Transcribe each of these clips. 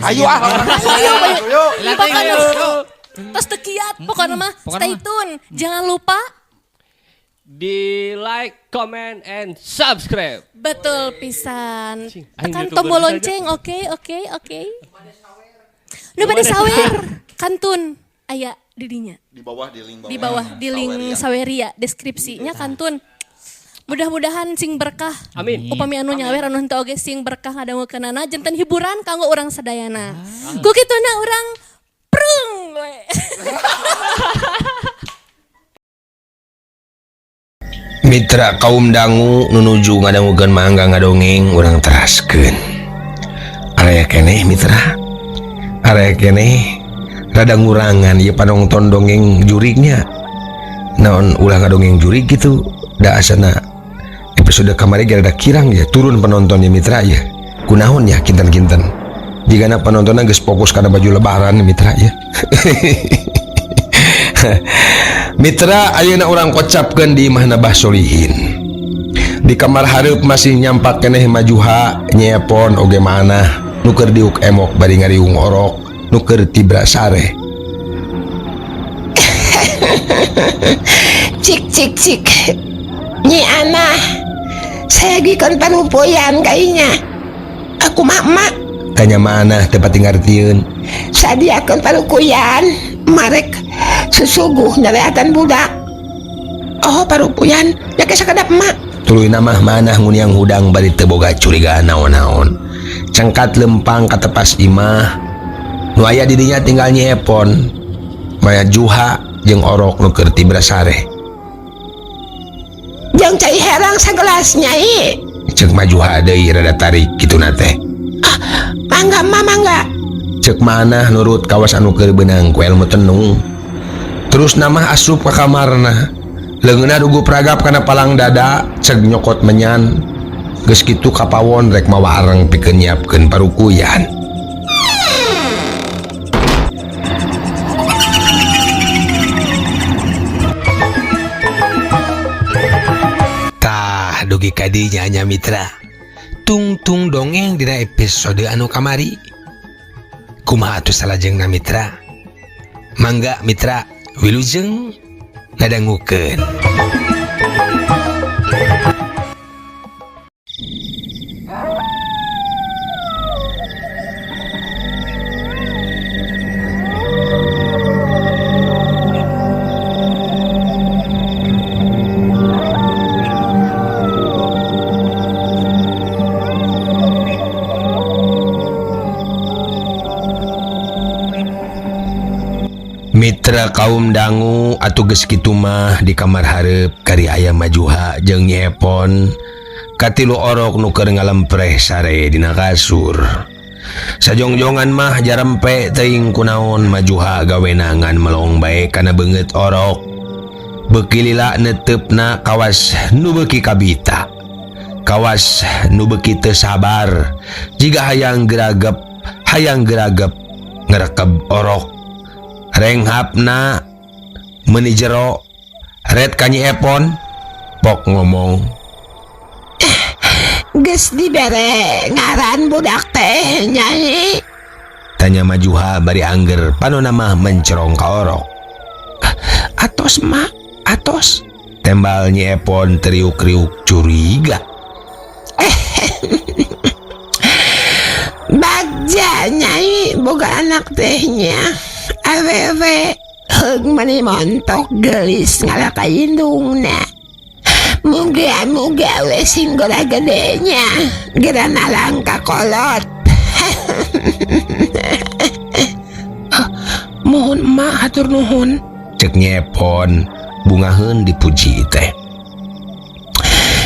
Ayo Terus tekiat pokoknya mah stay tune. Jangan lupa di like, comment, and subscribe. betul pisan. Tekan tombol lonceng, oke. Nu bade sawer kantun aya didinya. di bawah Di link Saweria deskripsinya kantun. Mudah-mudahan sing berkah. Amin. Upami anu nyawer anu henteu oge sing berkah ngadangukeunana janten hiburan kanggo urang sadayana. Ku kituna urang prung we. Mitra kaum dangu nunuju ngadangukeun mangga ngadongeng urang teraskeun. Area keneh mitra. Area keneh rada ngurangan ieu panonton dongeng jurignya. Naon ulah ngadongeng jurig gitu. Da asana episode kamari rada kirang ya turun penontonnya mitra ya. Kunaon ya kinten-kinten. Jigana penontonna geus fokus kana baju lebaran mitra ya. Mitra ayeuna urang kocapkeun di imahna Bah Solihin. Di kamar hareup masih nyampak keneh majuha nyepon oge manah nu keur diuk emok bari ngariung orok nu keur tibra sare. Cik Nyi Ana saya gikan panupoyan kayaknya aku mak Tanya manah tepat ngartieun. sadiakeun parukuyan marek sesuguh nyaleatan budak. Oh parupuyan ya ke sakedap mak Tuluy namah manah nguniang hudang bari teu boga curigaan naon-naon. Cengkat lempang ka tepas imah. Nu aya di dinya tinggal nyepon. Maya juha jeung orok nu keur tibra sare. jeung cai herang sagelas nyai. Ceuk majuha deui rada tarik kituna teh. Mangga Cek manah nurut kawas anu keur beunang ku ilmu tenung. Terus nama asup ka kamarna. Leungeunna dugu pragap kana palang dada, ceg nyokot menyan. Geus kitu kapawon rek mawa areng pikeun nyiapkeun parukuyan. Tah dugi kadinya nya mitra. Tungtung dongeng dina episode anu kamari. Kumaha atuh salajengna mitra? Mangga mitra wilujeng ngadangukeun. Mitra kaum dangu atuh geus kitu mah di kamar hareup kari aya majuha jeung nyepon katilu orok nu keur ngalempreh sare dina kasur. Sajongjongan mah jarempe teuing kunaon majuha gawenangan melong bae kana beungeut orok. Beuki lila neteupna kawas nu beuki kabita. Kawas nu beuki teu sabar jiga hayang geragep ngrekeb orok. Renghapna meuni jero red ka Nyi Epon pok ngomong geus dibere ngaran budak teh nyai. Tanya majuha bari angger panonna mah mencerong ka orok. Atos mak atos Tembal Nyi Epon teriuk-riuk curiga. bagja nyai boga anak tehnya awewe heug mani montok gelis ngalaka indungna. Muga we sing gora gedenya gerana langka kolot. Mohon emak hatur nuhun. Cek Nyi Epon bungaheun dipuji teh.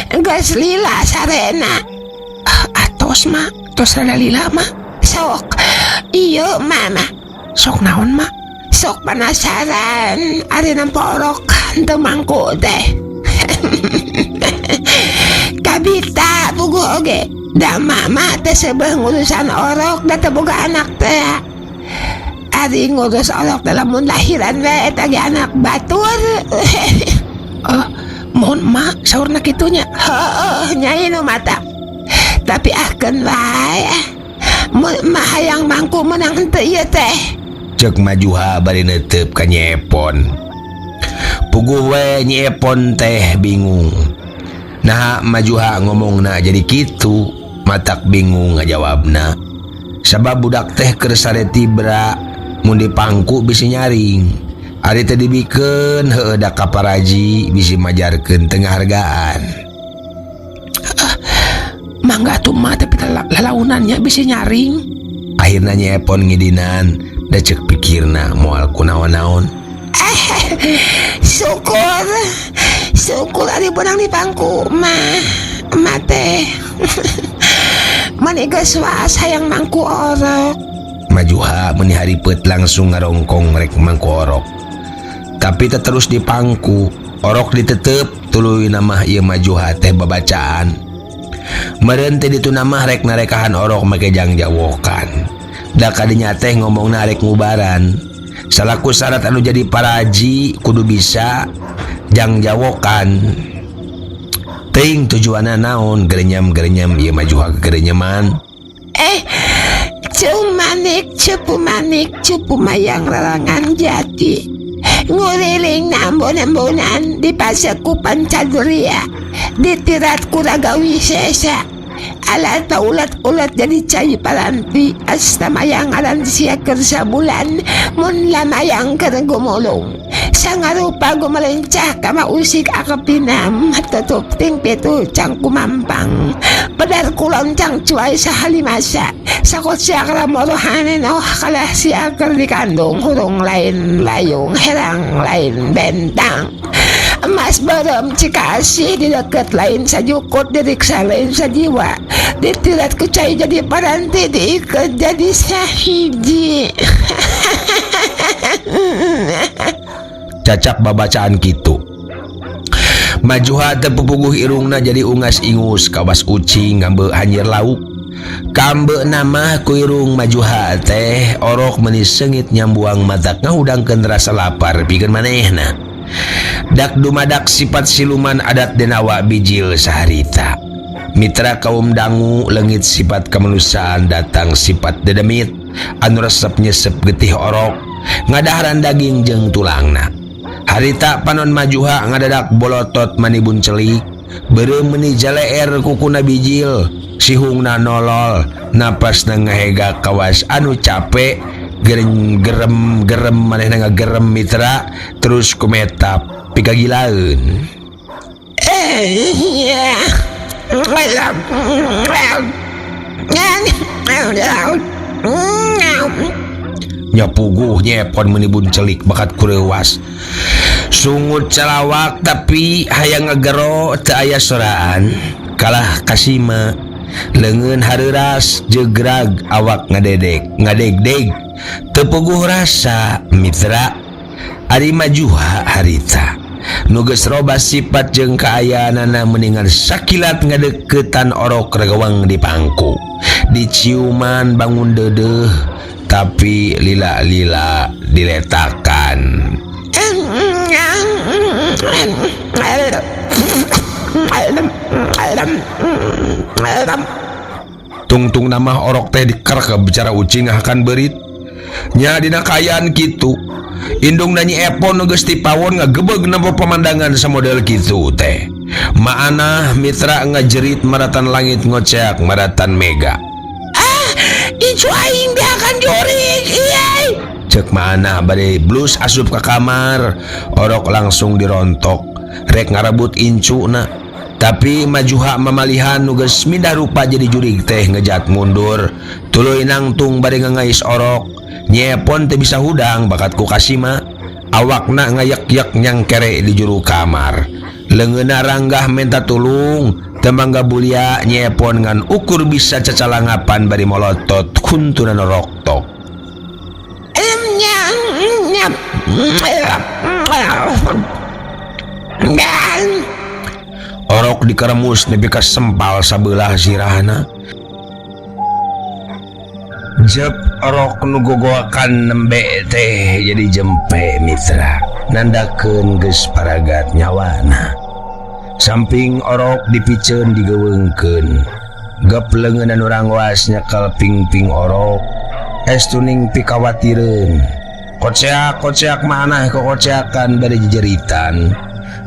Geus lila sarena. Atos mak tos rada lila mak sok iya mama Sok naon mak? sok penasaran ari namporok teu mangku teh. Kabita puguh oge da mama teh seubeuh ngurusan orok da teu boga anak teh. Ari ngurus orok dalam mun lahiran we eta ge anak batur. Mohon mak saurna kitunya. Heuh nyai nu mata. Tapi ahkeun wae Mahayang mangku menang henteu ieu teh. Cek Majuha bari neuteup ka Nyepon. Puguh we Nyepon teh bingung. Nah Majuha ngomongna jadi kitu, matak bingung ngajawabna. Sabab budak teh keur sare tibra mun dipangku bisi nyaring. Ari teh dibikeun heueuh da kaparaji bisi majarkeun tengah hargaan. Mangga tuh mah tapi lalaunannya bisa nyaring. Akhirna Nyepon ngidinan da cek pikirna moal kunaon-naon. Syukur ari benang di pangku mah teh. Mani geus waas hayang mangku orok. Majuha meuni haripet langsung ngarongkong rek mangku orok. Tapi teu terus di pangku, orok ditetep tuluy namah ieu Majuha teh babacaan. Meureun teh ditu namah rek narekahan orok make jangjawokan. Da kadinya teh ngomongna rek ngubaran. Salaku syarat anu jadi paraji kudu bisa jangjawokan. Teuing tujuanna naon gerenyam-gerenyam ieu Majuha kegerenyaman. Cupu manik cupu mayang larangan jati. Nguriling nambon-ambonan di Pasakupan Caduria, ditirat Kuragawi Sesa. Alat ulat-ulat jadi cai paranti, asta mayang aran sia keur sabulan, mun lamayang keur gumulung. Sangarupa gumelencah kama usik akepinam, tutup ting pitu cang kumampang. Pedar kulon cang cuai sahali masa, sakot siakra morohanen kalah siakar dikandung hurung lain layung, herang lain bentang. Emas berem Cikasih di deket lain sajukut, diriksa lain sajiwa, ditirat kucai jadi paranti, diikat jadi sahiji. Cacak babacaan kitu. Majuha teh pupuguh irungna jadi ungas ingus kawas ucing ngambe hanyir lauk. Kambe nama ku irung Majuha teh orok meuni seungit nyambuang matak ngahudangkeun rasa lapar pikeun manehna. Dak dumadak sifat siluman adat denawa bijil saharita. Mitra kaum dangu leungit sifat kemanusiaan datang sifat dedemit anu resep nyesep getih orok ngadaharan daging jeung tulangna. Harita panon Majuha ngadadak bolotot manibun celik, beureum meuni jaleer kukuna bijil, sihungna nolol, napasna ngahega kawas anu capek, gerem manehna ngagerem mitra, terus kumetap pikagilaeun. Nyapuguh Nyepon menibun celik bakat kureuwas. Sungut calawak tapi hayang ngagero teu aya soraan. Kalah kasima leungeun hareuras jegrag awak ngadegdeg teu puguh rasa mitra. Ari Majuha harita nu geus robah sifat jeung kaayaanana mendingan sakilat ngadeukeutan orok regawang di pangku, diciuman bangun deudeuh tapi lila-lila diletakan. Tungtung nama orok teh dikerek bicara ucing akan berit. Nya dina kayaan kitu. Indung nanyi Epon geus ti pawon ngagebeg napa pemandangan samodel kitu teh. Maana mitra ngajerit maratan langit ngoceak maratan mega. Icu aing dia akan jurig, iyai. Cek mana bade blus asup ke kamar, orok langsung dirontok, rek ngarebut incuna. Tapi Majuha mamalihan nu geus mindah rupa jadi jurig teh ngejat mundur, tuluy nangtung bade ngangais orok. Nyepon teh bisa hudang bakat ku kasima, awakna ngayak-yak nyang kere di juru kamar. Leungeunna ranggah menta tulung, temangga bulia Nyepon ngan ukur bisa cacalangapan bari molotot kuntuna noroktok. Orok dikeremus nepi ka sempal sabelah sirahna. Jep orok nu gogoakan nembe teh jadi jempe mitra, nandakeun geus paragat nyawana. Samping orok dipiceun digeweungkeun, gep leungeunna urang was nyekel ping-ping orok estuning pikawatireun koceak manah koceakan bari jejeritan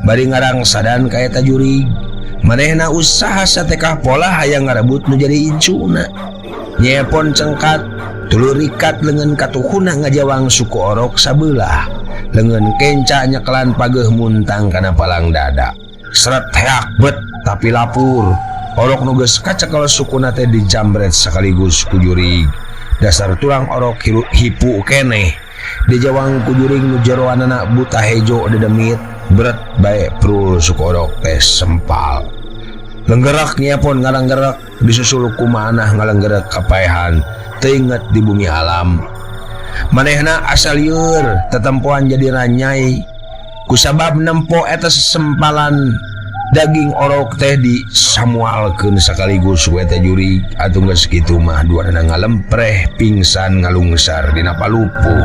bari ngarangsadan ka eta jurig manehna usaha satekah pola hayang ngarebut nu jadi incuna nyepon cengkat tuluy rikat leungeun katuhuna ngajawang suku orok sabelah leungeun kenca nyekelan pageuh muntang kana palang dada seret heak bet tapi lapur orok nu geus kacekel sukuna teh dijambret sakaligus ku jurig dasar tulang orok hipu keneh dijawang ku jurig nu jeroanana buta hejo dedemit berat bae prul suku orok teh sempal lenggerak nyepon ngalanggerak disusul ku manah ngalanggerak kapaehan teinget di bumi alam manehna asal lieur tetempoan jadi ranyai kusabab nempo eta sesempalan daging orok teh disamualkeun sakaligus ku eta jurig atuh geus kitu mah duana ngalempreh pingsan ngalungsar dina palupuh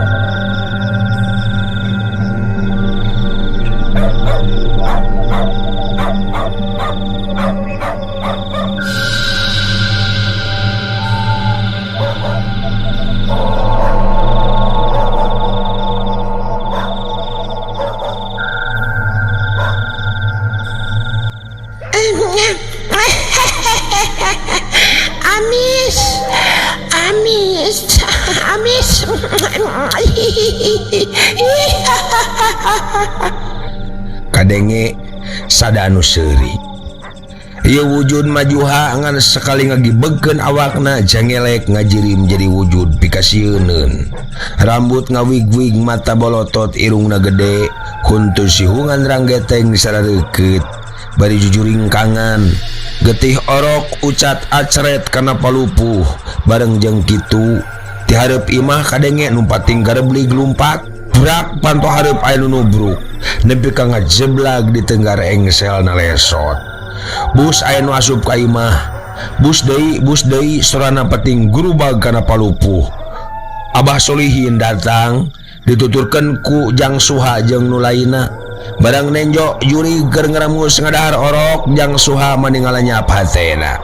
Amis. Kadenge sadanu seuri ieu wujud majuha ngan sekali ngagibegkeun awakna jangelek ngajirim jadi wujud pikasieun rambut ngawig-wig mata bolotot irungna gede huntu sihungan ranggeteng sarareukeut bari jujuring kangan getih orok ucat acret kana palupuh bareng jeung kitu ti hareup imah kadenge numpating gareblig lumpat brak panto hareup aya nu nubruk nepi ka ngajeblag di tenggar engselna lesot bus aya nu asup ka imah bus deui sorana peting gurubag kana palupuh Abah Solihin datang dituturkeun ku Jang Suha jeung nu lainna barang nenjo jurig keur ngaramus ngadahar orok Jang Suha maninggal nyap hatena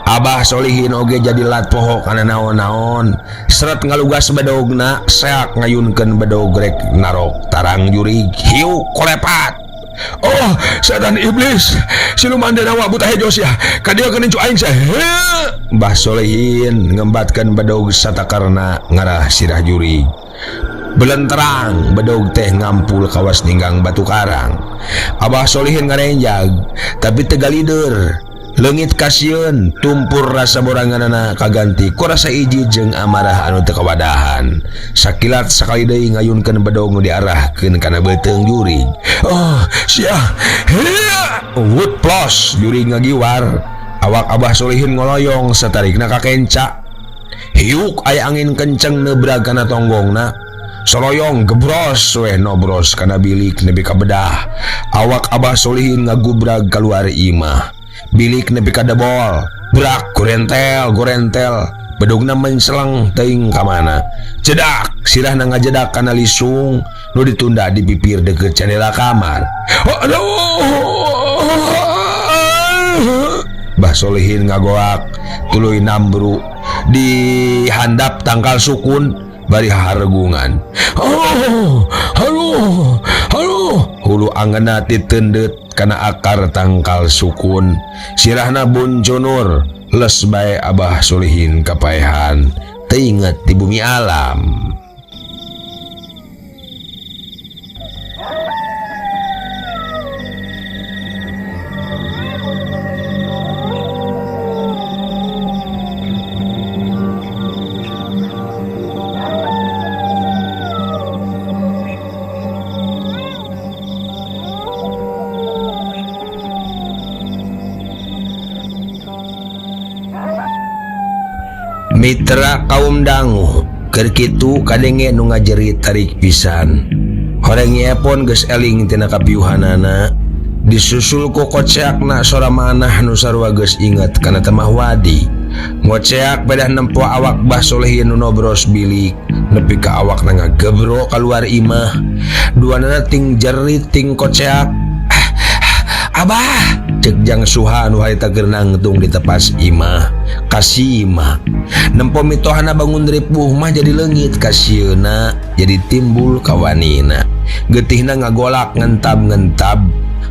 Abah Solihin oge jadi lat poho kana naon-naon seret ngalugas bedogna seak ngayunkeun bedog rek narok tarang jurig hiu kolepat oh setan iblis siluman denawa buta hejos ya kadia keun cu aing seh Mbah Solihin ngembatkeun bedog satakarna ngarah sirah jurig belenterang bedog teh ngampul kawas ninggang batu karang Abah Solihin ngarenjag tapi teu galider leungit kasieun tumpur rasa boranganana kaganti ku rasa iji jeung amarah anu teu kawadahan sakilat sakali deui ngayunkeun bedog nu diarahkeun kana beuteung jurig oh sia wut plos jurig ngagiwar awak Abah Solihin ngoloyong satarikna ka kenca hiuk aya angin kenceng neubrag kana tonggongna soloyong gebros weh nobros kana bilik nepi ka bedah awak Abah Solihin ngagubrag kaluar imah bilik nepi ka debol brak gorentel bedogna menceleng teuing ka mana cedak sirahna ngajedak kana lisung nu ditunda di bibir deukeut jendela kamar Mbah Solihin ngagoak tuluy nambru di handap tangkal sukun bari hargungan halo hulu angeuna titeundeut kana akar tangkal sukun sirahna bunconur les bae Abah Solihin kapaehan teinget di bumi alam mitra kaum dangu keur kitu kadenge nu ngajerit tarik pisan horeng nyepon geus eling tina kapiuhanana disusul ku koceakna sora manah nu sarua geus inget kana temah wadi ngoceak bedah nempo awak Mbah Solihin nu nobros bilik nepi ka awakna ngagebro kaluar imah duanana ting jerit ting koceak Abah cek Jang Suha nu harita keur nangtung di tepas imah kasih imah. Nempo mitohana bangun ripuh mah jadi leungit kasieuna, jadi timbul kawanina. Getihna ngagolak ngentab-ngentab,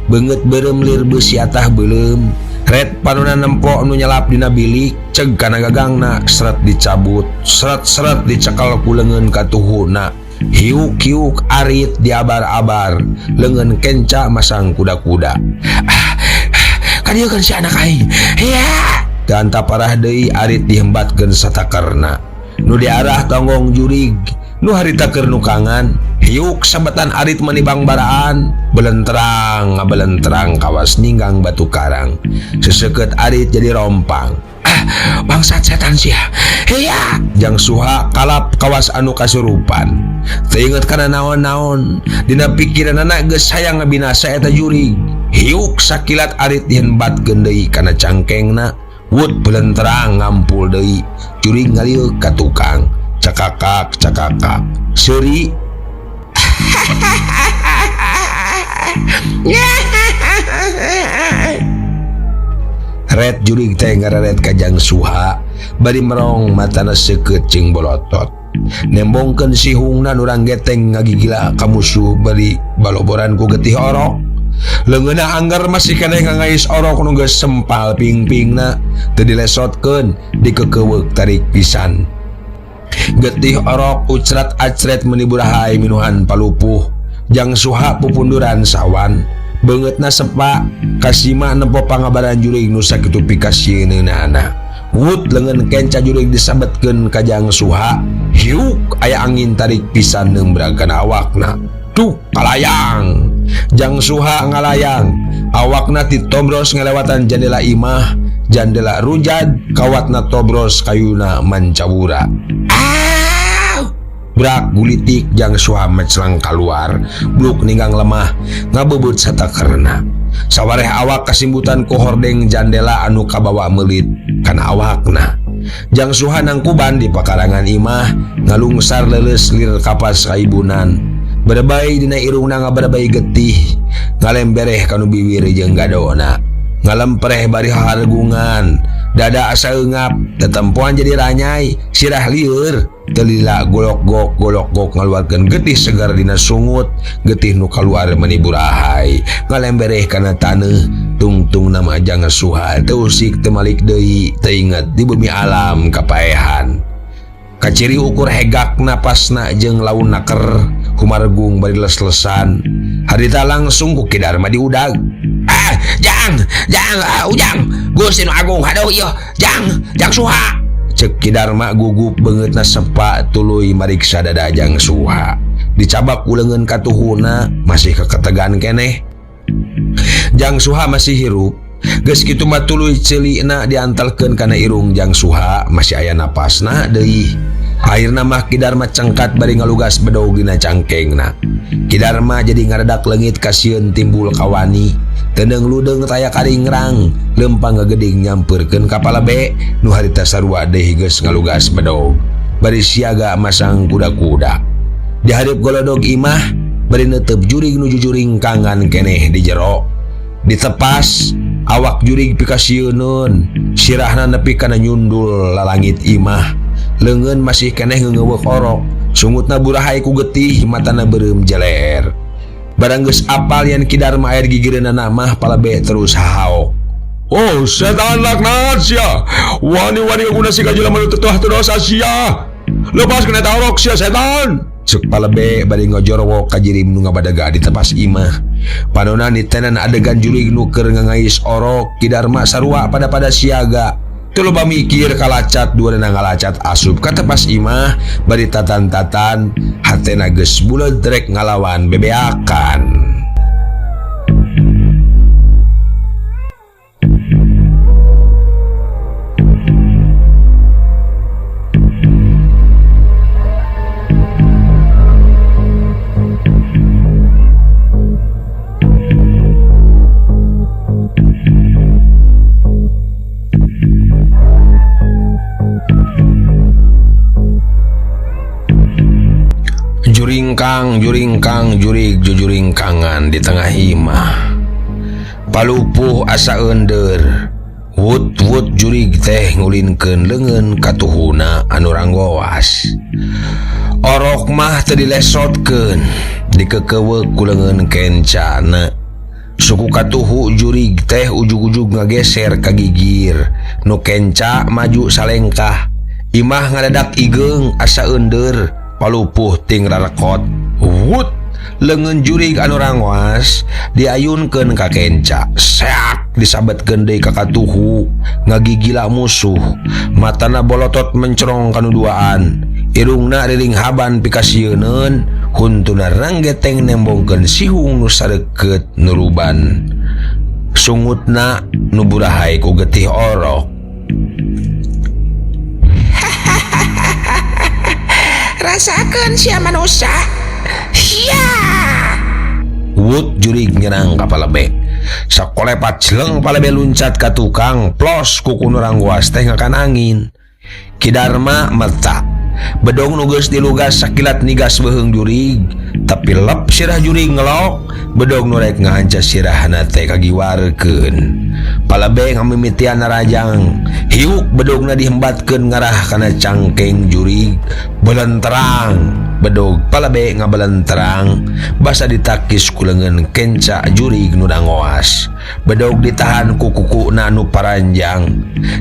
beungeut beureum lir beusi atah beuleum. Red panuna nempo nu nyelap dina bilik, ceg kana gagangna seret dicabut, seret-seret dicekel ku leungeun katuhuna. Hiuk-hiuk arit diabar-abar, leungeun kenca masang kuda-kuda. Kan ieu kan si anak aing. Ya. Ganta parah deui arit dihembatkeun satakerna. Nu diarah tonggong jurig, nu harita keur nukangan, hiuk sabetan arit manibang baraan, belenterang kawas ninggang batu karang. Seseukeut arit jadi rompang. Bangsat setan sia. Heya, Jang Suha kalap kawas anu kasurupan. Teu inget kana naon-naon, dina pikiranna geus hayang ngabinasa eta jurig. Hiuk sakilat arit dihembatkeun deui kana cangkengna. Wut belenterang ngampul deui. Jurig ngalieu ka tukang. Cakakak. Seuri. Red jurig teh ngararet ka Jang Suha, bari merong matana seukeut jeung bolotot. Nembongkeun sihungna urang geteng ngagigila ka musuh bari baloboran ku getih orok. Leungeunna angger masih keneh ngangais orok nu geus sempal ping-pingna, teu dilesotkeun, dikekeuweuk tarik pisan. Getih orok ucrat-acret meuni burahay minuhan palupuh. Jang Suha pupunduran sawan, beungeutna sepa kasima nempo pangabaran jurig nu sakitu pikasieunana. Wut leungeun kenca jurig disabetkeun ka Jang Suha, hiuk aya angin tarik pisan nembrakeun awakna. Duh, kalayang. Jang Suha ngalayang, awakna ditobros ngelewatan jendela imah, jendela rujad, kawatna tobros kayuna mancabura. Brak gulitik Jang Suha meclang kaluar, bluk ninggang lemah, ngabebut satakerna. Sawareh awak kasimbutan ku hordeng jandela anu kabawa meulit kana awakna. Jang Suha nangkuban di pakarangan imah, ngalungsar leuleus lir kapas kaibunan. Berebay dina irungna ngaberebay getih, ngalembereh kanu bibir jeung gadona. Ngalempreh bari hargungan, dada asa eungap, tetempoan jadi ranyai, sirah lieur, telila golok-gok ngaluarkeun getih segar dina sungut, getih nu kaluar meuni burahay, ngalembereh kana taneuh, tungtung nama Jang Suha teu usik teu malik deui, teu inget di bumi alam kapaehan. Kaciri ukur hegak napasna jeung laun naker, humargung bari les-lesan, harita langsung ku Kidarma diudag. Ujang, Gusti nu Agung, haduh ieu, Jang Suha. Cek Kidarma gugup beungeutna sepa tuluy mariksa dada Jang Suha. Dicabak ku leungeun katuhuna, masih keketegan keneh. Jang Suha masih hirup. Geus kitu mah tuluy ceulikna diantalkeun kana irung Jang Suha, masih aya napasna deui. Akhirna mah Kidarma cengkat bari ngalugas bedog dina cangkengna. Kidarma jadi ngaredak leungit kasieun timbul kawani. Teneng ludeng taya karingrang, lempang ngageding nyampeurkeun ka palabe nu harita sarua deui geus ngalugas bedog. Bari siaga masang kuda-kuda. Di hareup golodog imah, bari neuteup jurig nuju juringkangan keneh di jero. Ditepas, awak jurig pikasieunun, sirahna nepi kana nyundul lalangit imah. Leungeun masih keneh ngeungeuweuk orok, sungutna burahay ku getih, matana beureum jeler. Barang geus apal yan Kidarma air gigireunana mah palabe terus hahaok. Oh, setan laknat sia. Wani-wani guna si kajelema nu teu dosa sia. Lepaskeun eta orok sia setan. Ceuk palabe bari ngojorwo ka jirim nu ngabadaga di tepas imah. Panonna nitenan adegan jurig nu keur ngangais orok, Kidarma sarua pada siaga. Teu loba mikir kalacat duareuna ngalacat asup ka tepas imah, bari tatan-tatan hatena geus buleud rek ngalawan bebeakan. Jurig jujuringkangan di tengah imah. Palupuh asa ender, Wut jurig teh ngulinkeun leungeun katuhuna anu ranggowas. Orok mah teu dilesotkeun, dikekeuweuk ku leungeun kencana. Suku katuhu jurig teh ujug-ujug ngageser ka gigir, nu kenca maju salengkah. Imah ngadadak igeung asa eundeur, palupuh ting rarekot. Wut leungeun jurig anu rangwas diayunkeun ka kenca, seak disabetkeun deui ka katuhu, ngagigila musuh. Matana bolotot mencerong kanu duaan, irungna riring haban pikasieun, huntuna ranggeteng nembongkeun sihung nu sareukeut nuruban. Sungutna nu burahay ku getih orok. Rasakeun sia manusia. Ya. Wut jurig nyerang ka Palebe. Sakolepat celeng Palebe luncat ka tukang, plos kuku nu ranggoas teh ngakan angin. Ki Darma meta. Bedong nu geus dilugas sakilat nigas beuheung jurig, tapi lep sirah jurig ngelok, bedong nu rek ngahanca sirahna teh kagiwarkeun. Palebe ngamimitian narajang, hiuk bedogna dihembatkeun ngarah kana cangkeng jurig, belenterang. Bedog Palebe ngabelenterang, basa ditakis ku leungeun kenca jurig nu dangoas. Bedog ditahan ku kukuna nu paranjang.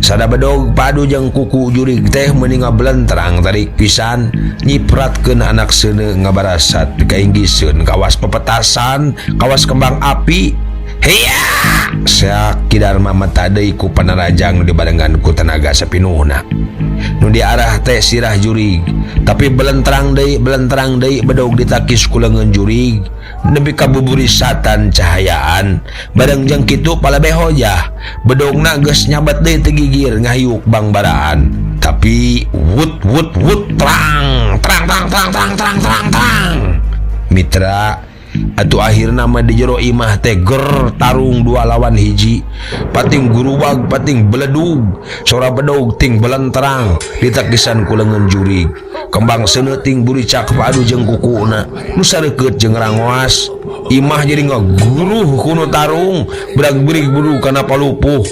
Sada bedog padu jeung kuku jurig teh meuni ngabelenterang tarik pisan, nyipratkeun anak seuneu ngabarasat pikainggiseun kawas pepetasan, kawas kembang api. Heya! Seak Ki Darma mata deui ku panarajang nu dibarengan ku tenaga sapinuhna. Nu diarah teh sirah jurig, tapi belenterang deui bedog ditakis ku leungeun jurig, nepi ka buburisatan cahayaan. Bareng jeung kitu Palebe hojah, bedogna geus nyabet deui teu gigir ngahiyuk bangbaraan. Tapi wut terang. Mitra, atuh akhirna mah di jero imah teh ger tarung 2 lawan 1, pating guruwag pating beledug, sora bedog ting belenterang ditakisan ku leungeun jurig. Kembang seuneu ting buricak padu jeung kukuna nu sareukeut jeung rangwas. Imah jadi ngaguruh ku nu tarung, berak-berik buru kana palupuh.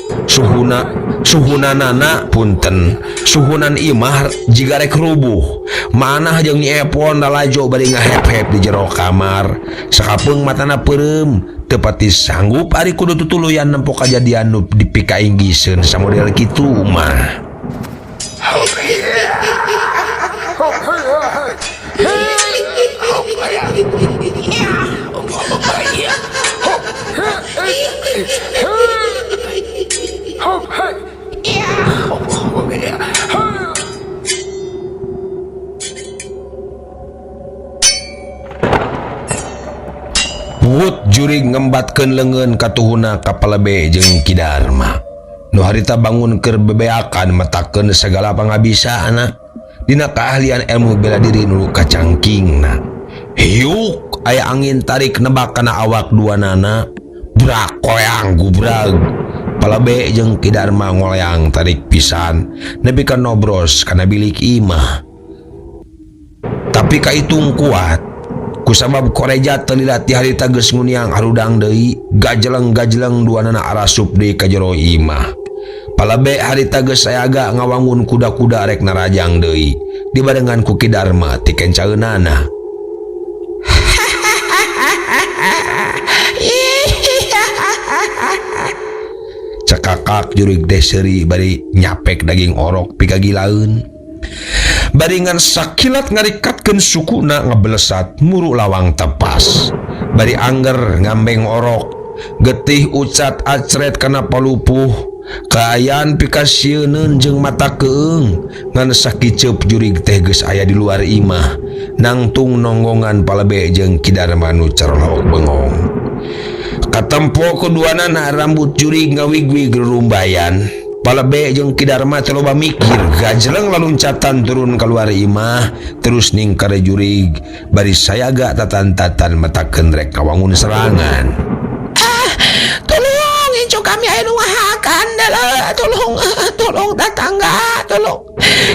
Suhunan imah jiga rek rubuh. Manah jeung Nyi Epon dalajo bari ngahep-hep di jero kamar. Sakapeung matana peureum, teu pati sanggup ari kudu tutuluyan nempo kajadian nu dipikainggiseun samodel kitu mah. Wut jurig ngembatkeun leungeun katuhuna ka Palebe jeung Ki Darma. Nu harita bangun keur bebeakan matakeun sagala pangabisaana dina kaahlian ilmu bela diri nu kacangkingna. Hiuk aya angin tarik nebak kana awak duanana, brak koyang gubrag. Palebe jeung Ki Darma ngoleang tarik pisan nepi ka nobros kana bilik imah. Tapi kaitung kuat kusabab koreja teu dilatih harita geus nguniang harudang deui, gajeleng duanana arasup deui ka jero imah. Palebe harita geus sayaga ngawangun kuda-kuda rek narajang deui, dibarengan ku Ki Darma ti kencaeunana. Cekakak jurig teh seuri bari nyapek daging orok pikagilaeun. Baringan sakilat ngarikatkeun sukuna ngablesat muru lawang tepas. Bari angger ngambeng orok, getih ucat acret kana palupuh, kaayaan pikasieun jeung mata keung. Ngan sakiceup jurig teh geus aya di luar imah, nangtung nonggongan Palebe jeung Ki Darma nu cerlok bengong. Katempo keduanana rambut jurig ngawig-wig rerumbayan. Palebe jeung Ki Darma teu loba mikir, gajeleng laluncatan turun keluar imah, terus ningkar jurig, bari sayaga tatan-tatan matakeun rek kawangun serangan. Tolong incu kami aya nu ngahakan da, tolong tetangga, tolong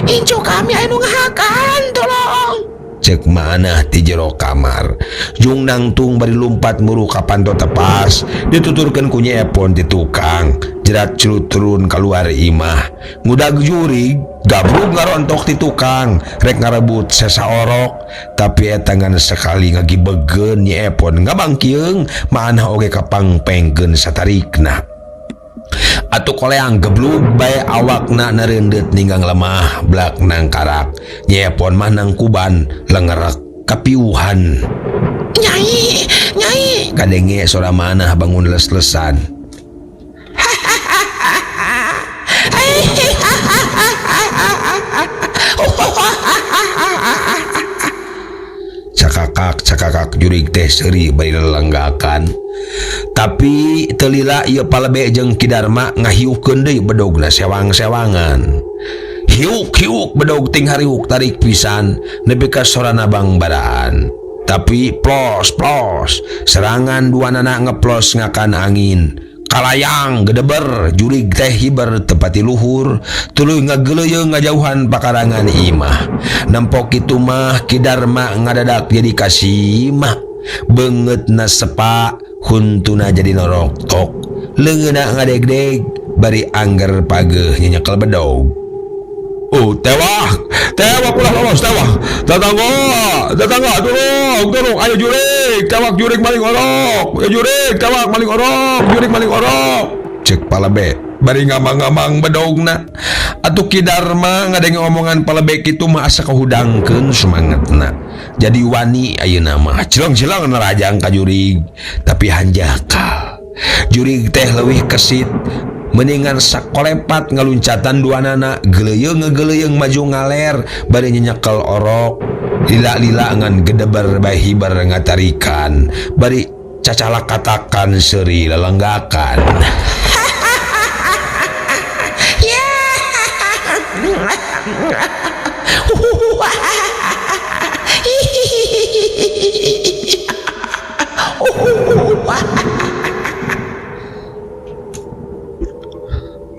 incu kami aya nu ngahakan, tolong. cek manah ti jero kamar. Jung nangtung bari lumpat muru ka panto tepas, dituturkeun ku Nyi Epon ti tukang. Jerat celut turun keluar imah. Ngudag jurig gabrug ngarontok ti tukang, rek ngarebut sesaorok, tapi eta ngan sekali ngagibegeun Nyi Epon ngabangkieung manah oge kapangpengkeun satarikna. Atuh koleang geblug bae awakna nareundeut ninggang lemah blak nang karak. Nyi Epon mah nang kuban lengerek kapiuhan. Nyai, Nyai. Kadenge sora manah bangun les-lesan. Cakakak jurig teh seuri bari lelenggakan. Tapi telila ieu palebe jeung Ki Darma ngahiukeun deui bedogna sewang-sewangan. Hiuk-hiuk bedog ting hariuk tarik pisan nepi ka sorana bangbaraan. Tapi plos serangan duanana ngeplos ngakan angin. Kalayang gedeber jurig teh hiber tepati luhur, tuluy ngageleuyeung ngajauhan pakarangan imah. Nampok kitu mah Ki Darma ngadadak jadi kasimah. Beungeutna sepa, huntuna jadi noroktok. Leungeuna ngadegdeg bari angger pageuh nyenyekel bedog. Tewah ulah lolos tewah. Tetangga turung ayo jurig, cawak jurig maling orok. Ayo jurig, cawak maling orok, jurig maling orok. Cek palebe bari ngamang-ngamang bedogna. Atuh Ki Darma ngadenge omongan palebe kitu mah asa kahudangkeun sumangetna. Jadi wani ayeuna mah cilang-cilang nerajang ka jurig, tapi hanjakal. Jurig teh leuwih kesit. Mendingan sakolepat ngaluncatan duanana geleuyeung maju ngaler bari nyenyekel orok. Lila-lila ngan gedeber bae hiber ngatarikan bari cacalak katakan seuri lelenggakan.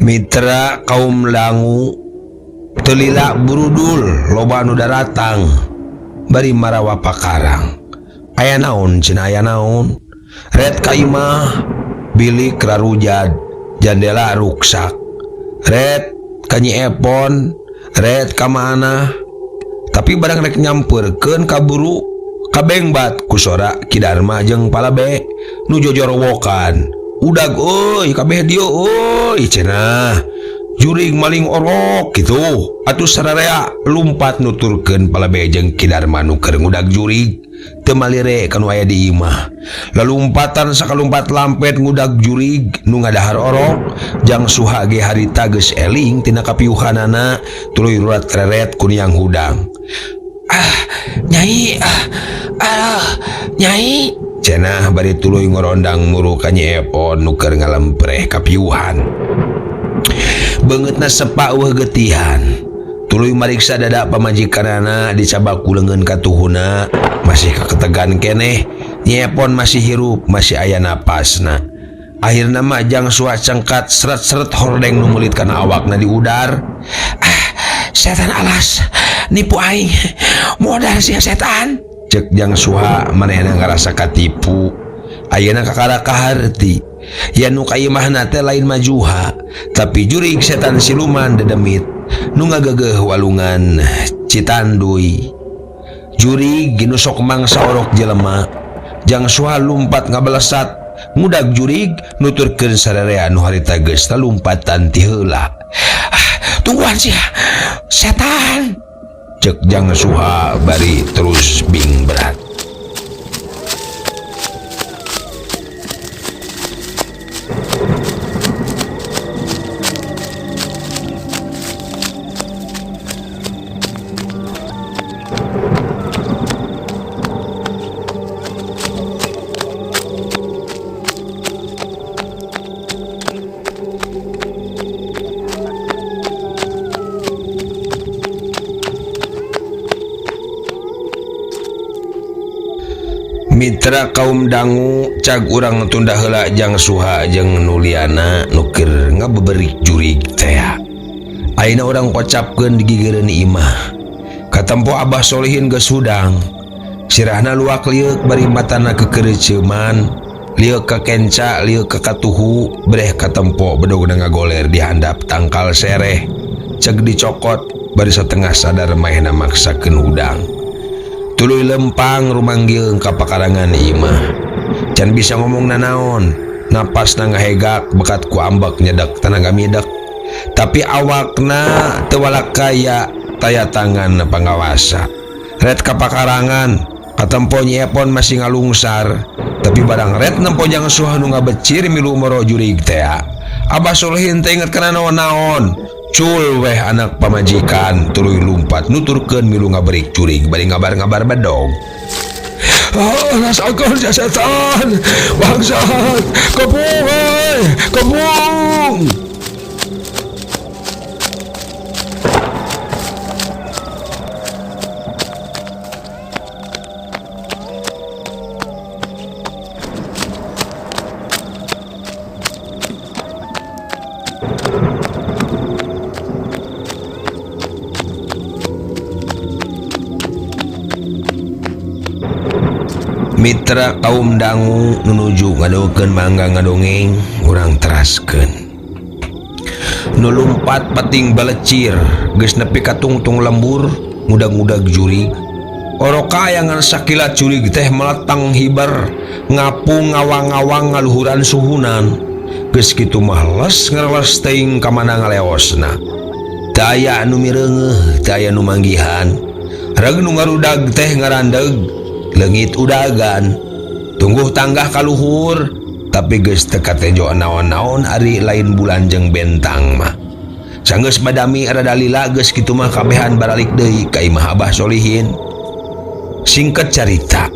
Mitra kaum langu telila burudul loba anu daratang bari marawa pakarang. Aya naon cenah aya naon? Red ka imah bilik rarujad jandela ruksak. Red ka Nyi Epon, red ka mana? Tapi barang rek nyampeurkeun kaburu kabengbat ku sora Ki Darma jeung palebe nu jojorowokan. Udag euy kabeh dieu euy cenah. Jurig maling orok gitu. Atuh sararea lumpat nuturkeun palebe jeung Ki Darma nu keur ngudag jurig. Teu malire kanu aya di imah. Lalumpatan sakalumpat lampet ngudag jurig nu ngadahar orok. Jang suha ge harita geus eling tina kapiuhanana tuluy rurat reret ku niang hudang. Nyai, Nyai. Cenah bari tuluy ngorondang muru ka Nyi Epon nu keur ngalempreh kapiuhan. Beungeutna sepa eueuh geutihan. Tuluy mariksa dada pamajikanana dicabak ku leungeun katuhuna, masih kaketegan keneh. Nyi Epon masih hirup, masih aya napasna. Akhirna mah jang suah cengkat seret-seret hordeng nu meuli kana awakna di udar. Setan alas, nipu aing. Modal sia setan. Cek jang suha manehna ngarasa katipu. Ayeuna kakara kaharti ya nu ka imahna teh lain majuha, tapi jurig setan siluman dedemit nu ngageugeuh walungan Citanduy. Jurig ginu sok mangsa orok jelema. Jang suha lumpat ngabalesat ngudag jurig nuturkeun sararea nu harita geus talumpatan ti heula. Tungguan sia setan. Cek jang suha bari terus bing berat. Mitra kaum dangu cag urang tunda heula jang suha jeung nuliana nu keur ngabeberik jurig teh. Ayeuna urang kocapkeun di gigireun imah. Katempo Abah Solihin geus hudang. Sirahna luak liuk bari matana kekereceman, liuk ka kenca, liuk ka katuhu, breh katempo bedog ngagoler di handap tangkal sereh. Ceg dicokot bari setengah sadar maehna maksakeun hudang. Tuluy lempang rumanggieung ka pakarangan imah. Can bisa ngomong nanaon, napasna ngahegak bekat ku ambek nyedek tenaga midek. Tapi awakna teu walak kaya taya tangan pangawasa. Red ka pakarangan katempo Nyepon masih ngalungsar, tapi barang red nempo jang suha nu ngabecir milu moro jurig teh. Abah Solihin teh inget kana naon-naon. Cul weh anak pamajikan tuluy lumpat nuturkeun milu ngaberik jurig bari ngabar-ngabar bedog. Rasakan setan, bangsat, kebung, kebung. Mitra kaum dangu nunuju ngadokeun mangga ngadongeng urang teraskeun. Nu lumpat pating balecir geus nepi ka tungtung lembur ngudag-ngudag jurig. Oroka ayangan sakilat jurig teh meletang hibar ngapung ngawang-ngawang ngaluhuran suhunan. Geus kitu mah les ngereles teuing ka mana ngaleosna. Teu aya anu mireungeuh, teu aya nu manggihan. Reg nu ngarudag teh ngarandeg leungit udagan, tungguh tanggah kaluhur, tapi geus teu katejo naon-naon ari lain bulan jeung bentang mah. Sanggeus badami rada lila geus kitu mah kabehan baralik deui ka imah Abah Solihin. Singket carita,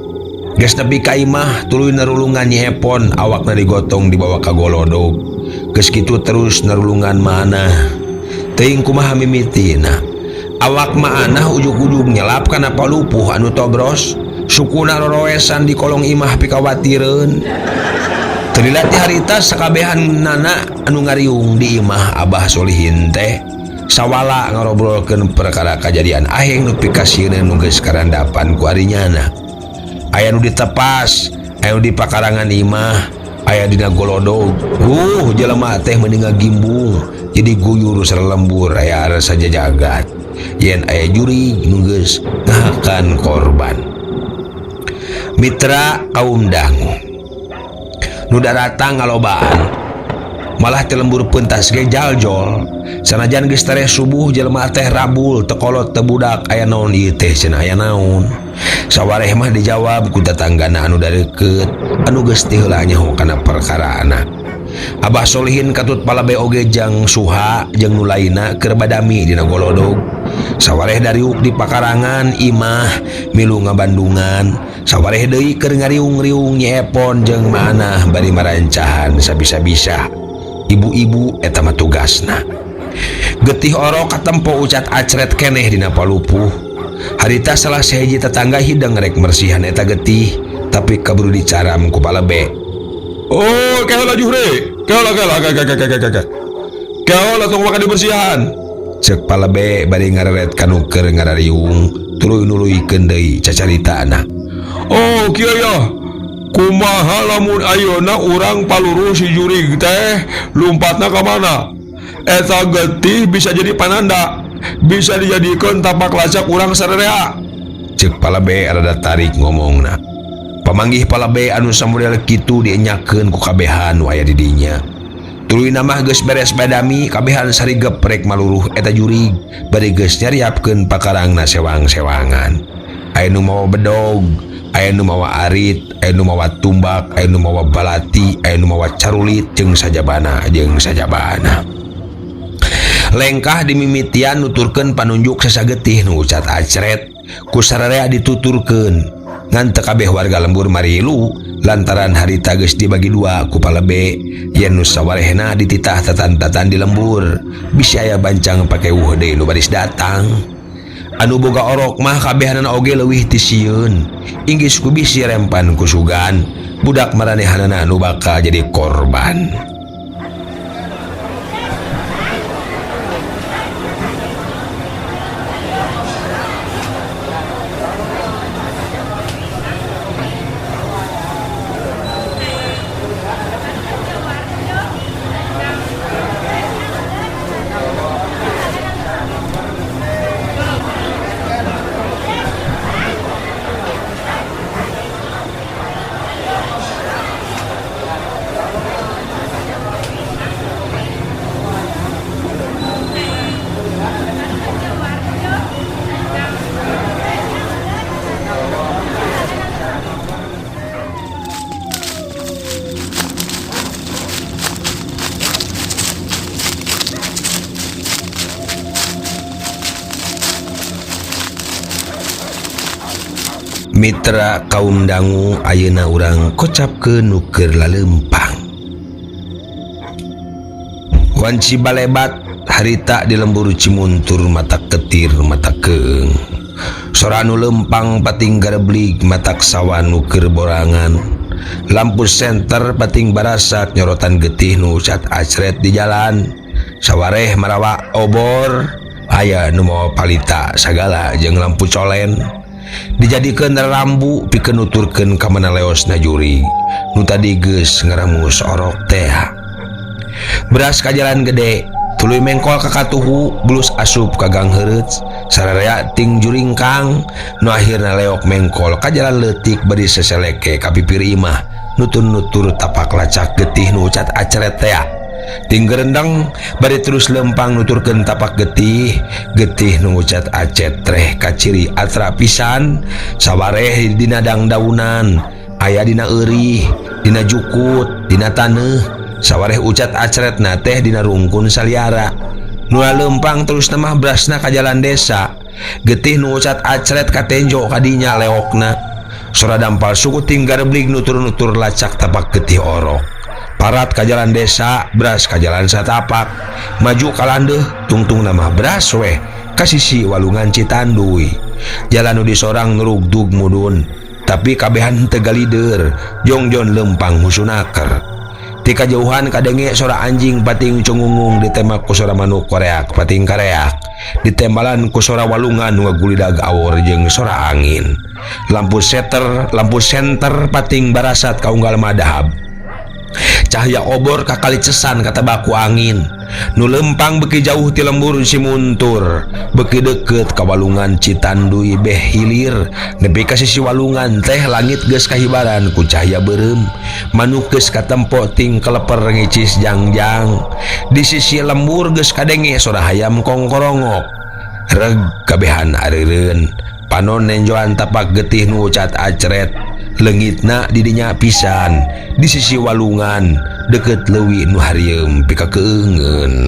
geus nepi ka imah tuluy narulungan Nyepon awakna digotong dibawa ka golodog. Geus kitu terus narulungan manah. Teuing kumaha mimitina. Awak maanah ujug-ujug nyelap kana palupuh anu tobros. Sukuna roroesan di kolong imah pikawatireun. Terlilat di harita sakabehan nana anu ngariung di imah Abah Solihin teh sawala ngarobrolkeun perkara kajadian aheng nu pikasieun nu geus karandapan ku arinyana. Aya nu ditepas, aya nu di pakarangan imah, aya dina golodog. Jelema teh mending ngagimbung jadi guyur sarelembur aya saja jagat. Yen aya jurig nu geus ngahakan korban. Mitra kaum dangu nu datang ngalobaan malah telembur pentas ge jaljol. Sanajan geus tareh subuh jelema teh rabul tekolot teu budak aya naon ieu teh cenah aya naon. Sawareh mah dijawab ku tetanggana anu dareukeut anu geus teu heula nyaho kana perkaraana. Abah Solihin katut palabe oge jang suha jeung nu lainna keur badami dina golodog. Sawareh dariuk di pakarangan imah milu ngabandungan. Sawareh deui keur ngariung-riung Nyepon jeung manah bari marancahan sabisa-bisa. Ibu-ibu eta mah tugasna. Getih orok katempo ucat acret keneh dina palupuh. Harita salah sahiji tetangga hidang rek mersihan eta getih, tapi kaburu dicaram ku palebe. Oh, kaola juhre. Kaola tong makan dibersihan. Cek palebe bari ngareret kanu keur ngarariung, tuluy nuluykeun deui cacaritana. Oh, kieu ya. Kumaha lamun ayeuna urang paluru si jurig teh lumpatna ka mana? Eta getih bisa jadi pananda, bisa dijadikeun tapak lacak urang sarerea. Cek palebe rada tarik ngomongna. Pamanggih palabe anu samodel kitu dienyakeun ku kabehan waya di dinya. Tuluy mah geus beres badami kabehan sari geprek maluruh eta jurig bari geus nyariapkeun pakarangna sewang-sewangan. Aya nu mawa bedog, aya nu mawa arit, aya nu mawa tumbak, aya nu mawa balati, aya nu mawa carulit jeung sajabana. Lengkah dimimitian nuturkeun panunjuk sasagetih nu ucat acret ku sararea dituturkeun. Ngan teu kabeh warga lembur marilu lantaran harita geus dibagi dua ku palebe. Yen nu sawarehna dititah tatan-tatan di lembur bisa aya bancang pake deui nu baris datang. Anu boga orok mah kabehanana oge leuwih ti sieun. Inggis ku bisi rempan ku sugan budak maranehanana nu bakal jadi korban. Mitra kaum dangu ayeuna urang kocapkeun nu keur lalempang. Wanci balebat harita di lembur Cimuntur mata ketir mata keung. Sora nu lempang pating gareblig matak sawan nu keur borangan. Lampu senter pating barasak nyorotan getih nu cat acret di jalan. Sawareh marawa obor aya nu mawa palita sagala jeung lampu colen. Dijadikeun rambu pikeun nuturkeun ka mana leosna juri nu tadi geus ngaramus orok teh. Beras ka jalan gede, tuluy mengkol ka katuhu, bulus asup ka gang heureut, sararea ting juringkang, nu akhirna leok mengkol ka jalan leutik bari seseleke ka pipir imah, nutur-nutur tapak lacak getih nu cat acret teh. Ting gerendeng bari terus lempang nuturkeun tapak getih nu cat acet treh ka ciri atra pisan, sawareh dina dangdaunan, aya dina eurih, dina jukut, dina taneuh, sawareh ucat acretna teh dina rungkun saliara. Nu lempang terus namah berasna ka jalan desa, getih nu ucat acret ka tenjo kadinya leokna. Sora dampal suku ting gareblig nutur-nutur lacak tapak getih orok. Parat ka jalan desa, beras ka jalan satapak, maju ka landeuh tungtung nama beras weh ka sisi walungan Citanduy. Jalan nu disorang nurugdug mudun, tapi kabehan teu galider, jongjon lempang musunaker. Ti kajauhan kadenge sora anjing pating cungungung ditembak ku sora manuk koreak pating kareak, ditembalan ku sora walungan nu ngagulidag awor jeung sora angin. Lampu senter pating barasat kaunggal madahab. Cahaya obor kakali cesan kata baku angin. Nu lempang beki jauh ti lembur Cimuntur, beki deket ka walungan Citanduy beh hilir nepi ka sisi walungan teh langit geus kahibaran ku cahaya beureum. Manuk geus katempo ting keleper ngicis jangjang. Di sisi lembur geus kadenge sora hayam kongkorongok. Reg kabehan areureun, panon nenjoan tapak getih nu cat acret. Leungitna didinya pisan di sisi walungan deket leuwih nu harieum pika keungeun.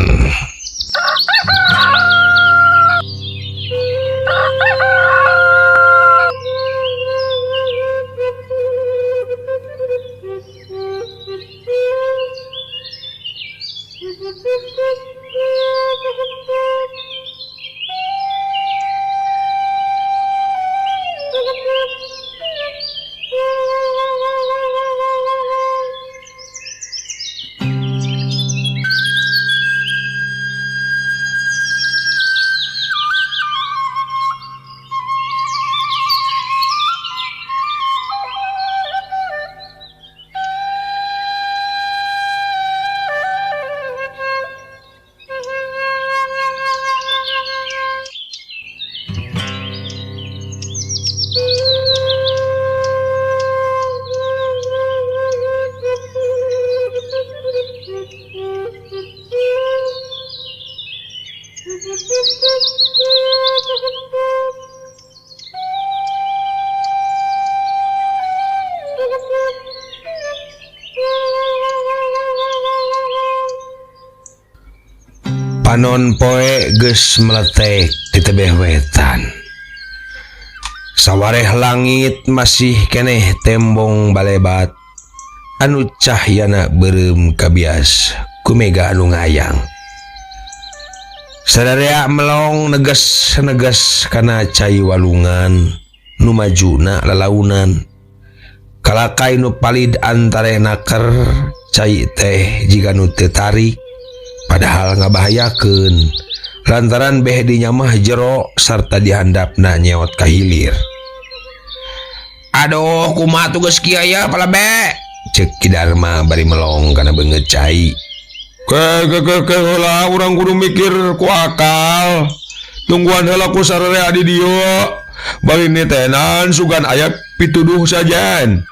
Panon poe geus meletek di tebeh wetan. Sawareh langit masih keneh tembong balebat anu cahyana beureum kabias ku mega anu ngayang. Sadarea melong neges kana cai walungan nu majuna lalaunan. Kalakai nu palid antare naker cai teh jika nu teu tarik, padahal ngabahayakeun lantaran beh dinyamah jero sarta dihandapna nyeot ka hilir. Aduh kumaha tuh geus kieu ya palabe, ceuk Ki Darma bari melong kana beungeut cai. Ke heula urang kudu mikir ku akal. Tungguan heula ku sararea di dieu. Bari nitenan sugan aya pituduh sajen.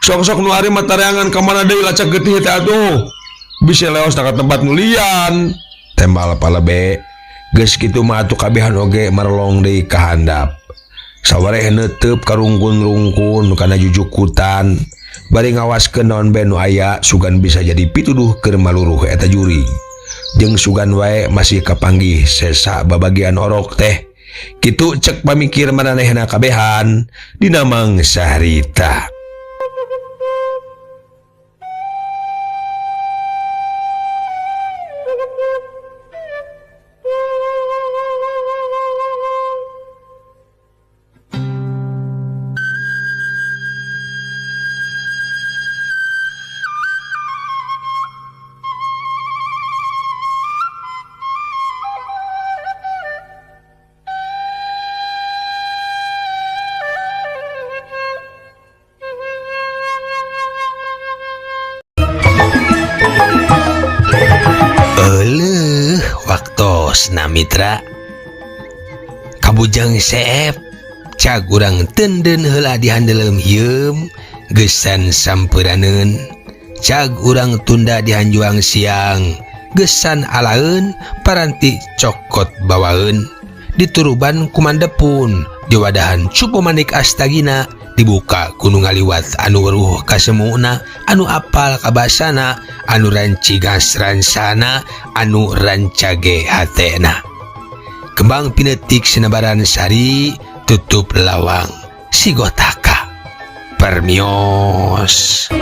Sok-sok nu ari matareangan ka mana deui lacak getih teh atuh. Bisa leos ka tempat nulian. Tembal palabe. Geus kitu mah atuh kabehan oge marelong deui ka handap. Sawareh neuteup karungkun-rungkun kana jujukutan. Bari ngawaskeun naon bae nu aya sugan bisa jadi pituduh keur maluruh eta juri. Jeung sugan wae masih kapanggih sesa babagian orok teh Kitu cek pamikir maranehna kabehan dina mangsa harita. Waktos na mitra kabujang seep cag urang tenden heula dihandelem hieum gesan sampuraneun cag urang tunda dihanjuang siang gesan alaeun paranti cokot bawaeun dituruban kumandepun diwadahan cupu manik astagina dibuka gunung ngaliwat anu weruh kasemuna anu apal kabasana anu rancigas ransana anu rancage hatena kembang pinetik senabaran sari tutup lawang sigotaka permios.